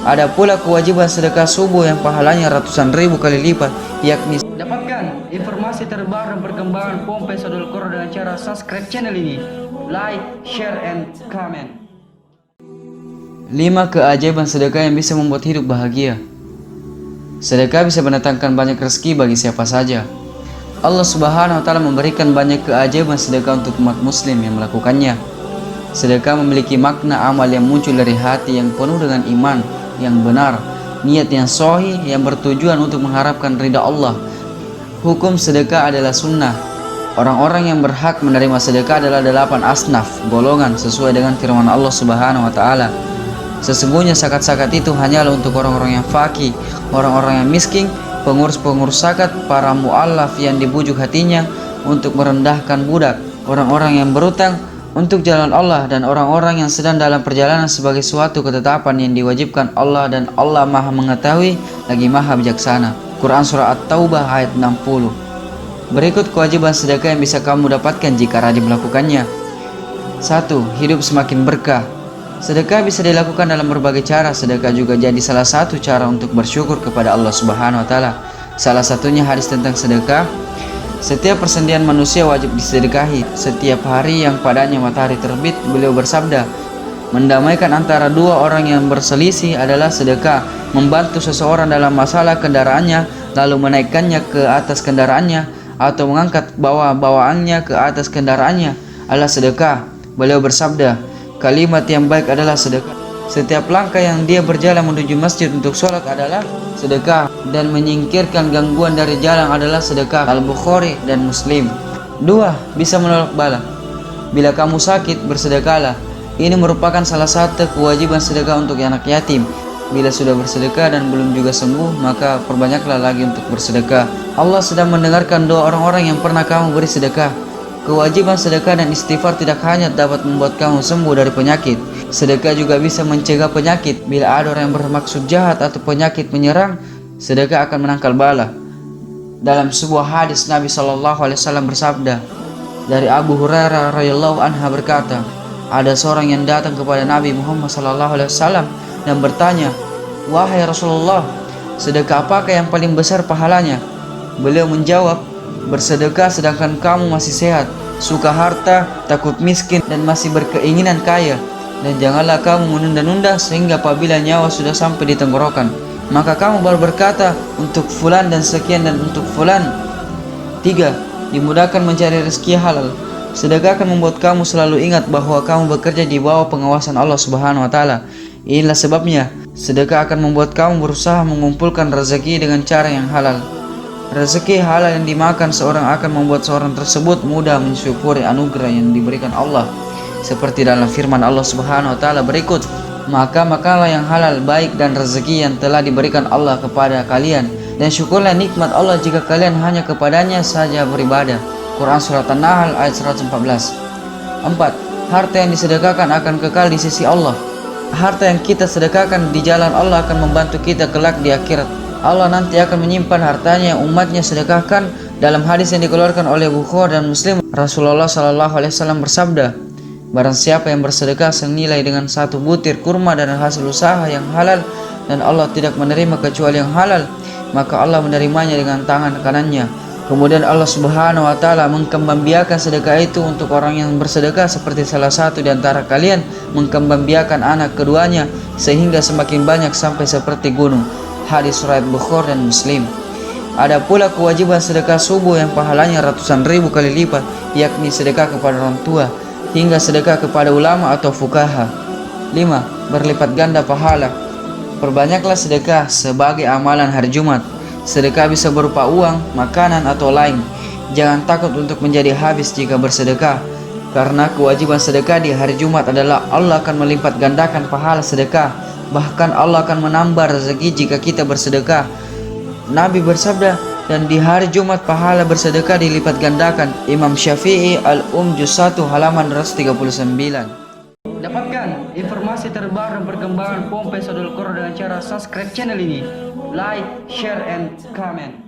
Ada pula kewajiban sedekah subuh yang pahalanya ratusan ribu kali lipat, yakni dapatkan informasi terbaru dan perkembangan Pompai Sodul Qur'an dengan cara subscribe channel ini, like, share, and comment. 5 keajaiban sedekah yang bisa membuat hidup bahagia. Sedekah bisa mendatangkan banyak rezeki bagi siapa saja. Allah Subhanahu wa Ta'ala memberikan banyak keajaiban sedekah untuk umat muslim yang melakukannya. Sedekah memiliki makna amal yang muncul dari hati yang penuh dengan iman yang benar, niat yang sahih yang bertujuan untuk mengharapkan ridha Allah. Hukum sedekah adalah sunnah. Orang-orang yang berhak menerima sedekah adalah 8 asnaf, golongan sesuai dengan firman Allah Subhanahu wa Ta'ala. Sesungguhnya zakat-zakat itu hanyalah untuk orang-orang yang fakir, orang-orang yang miskin, pengurus-pengurus zakat, para mu'allaf yang dibujuk hatinya untuk merendahkan budak, orang-orang yang berutang untuk jalan Allah, dan orang-orang yang sedang dalam perjalanan sebagai suatu ketetapan yang diwajibkan Allah, dan Allah Maha mengetahui lagi Maha bijaksana. Quran Surah At-Taubah ayat 60. Berikut kewajiban sedekah yang bisa kamu dapatkan jika rajin melakukannya. 1. Hidup semakin berkah. Sedekah bisa dilakukan dalam berbagai cara. Sedekah juga jadi salah satu cara untuk bersyukur kepada Allah Subhanahu wa Ta'ala. Salah satunya hadis tentang sedekah. Setiap persendian manusia wajib disedekahi. Setiap hari yang padanya matahari terbit, beliau bersabda, mendamaikan antara dua orang yang berselisih adalah sedekah. Membantu seseorang dalam masalah kendaraannya, lalu menaikkannya ke atas kendaraannya, atau mengangkat bawaannya ke atas kendaraannya adalah sedekah. Beliau bersabda, kalimat yang baik adalah sedekah. Setiap langkah yang dia berjalan menuju masjid untuk sholat adalah sedekah, dan menyingkirkan gangguan dari jalan adalah sedekah. Al-Bukhari dan Muslim. 2. Bisa menolak bala. Bila kamu sakit, bersedekahlah. Ini merupakan salah satu kewajiban sedekah untuk anak yatim. Bila sudah bersedekah dan belum juga sembuh, maka perbanyaklah lagi untuk bersedekah. Allah sedang mendengarkan doa orang-orang yang pernah kamu beri sedekah. Kewajiban sedekah dan istighfar tidak hanya dapat membuat kamu sembuh dari penyakit. Sedekah juga bisa mencegah penyakit. Bila ada orang yang bermaksud jahat atau penyakit menyerang, sedekah akan menangkal bala. Dalam sebuah hadis Nabi SAW bersabda, dari Abu Hurairah radhiyallahu anha berkata, ada seorang yang datang kepada Nabi Muhammad SAW dan bertanya, wahai Rasulullah, sedekah apakah yang paling besar pahalanya? Beliau menjawab, bersedekah sedangkan kamu masih sehat, suka harta, takut miskin, dan masih berkeinginan kaya. Dan janganlah kamu menunda-nunda sehingga apabila nyawa sudah sampai di tenggorokan, maka kamu baru berkata, untuk fulan dan sekian dan untuk fulan. 3. Dimudahkan mencari rezeki halal. Sedekah akan membuat kamu selalu ingat bahwa kamu bekerja di bawah pengawasan Allah Subhanahu wa Ta'ala. Inilah sebabnya sedekah akan membuat kamu berusaha mengumpulkan rezeki dengan cara yang halal. Rezeki halal yang dimakan seorang akan membuat seorang tersebut mudah mensyukuri anugerah yang diberikan Allah. Seperti dalam firman Allah Subhanahu wa Ta'ala berikut, maka makanlah yang halal baik dan rezeki yang telah diberikan Allah kepada kalian, dan syukurlah nikmat Allah jika kalian hanya kepadanya saja beribadah. Quran Surat An-Nahl ayat 114. 4. Harta yang disedekahkan akan kekal di sisi Allah. Harta yang kita sedekahkan di jalan Allah akan membantu kita kelak di akhirat. Allah nanti akan menyimpan hartanya yang umatnya sedekahkan. Dalam hadis yang dikeluarkan oleh Bukhari dan Muslim, Rasulullah SAW bersabda, barang siapa yang bersedekah senilai dengan 1 butir kurma dan hasil usaha yang halal, dan Allah tidak menerima kecuali yang halal, maka Allah menerimanya dengan tangan kanannya. Kemudian Allah Subhanahu wa Ta'ala mengkembangbiakan sedekah itu untuk orang yang bersedekah, seperti salah satu di antara kalian mengkembangbiakan anak keduanya sehingga semakin banyak sampai seperti gunung. Hadis riwayat Bukhari dan Muslim. Ada pula kewajiban sedekah subuh yang pahalanya ratusan ribu kali lipat, yakni sedekah kepada orang tua hingga sedekah kepada ulama atau fuqaha. 5. Berlipat ganda pahala. Perbanyaklah sedekah sebagai amalan hari Jumat. Sedekah bisa berupa uang, makanan, atau lain. Jangan takut untuk menjadi habis jika bersedekah, karena kewajiban sedekah di hari Jumat adalah Allah akan melipat gandakan pahala sedekah. Bahkan Allah akan menambah rezeki jika kita bersedekah. Nabi bersabda, dan di hari Jumat pahala bersedekah dilipat gandakan. Imam Syafi'i Al-Juz 1 halaman 139. Dapatkan informasi terbaru dan perkembangan Pompai Sodul Qur'an dengan cara subscribe channel ini, like, share, and comment.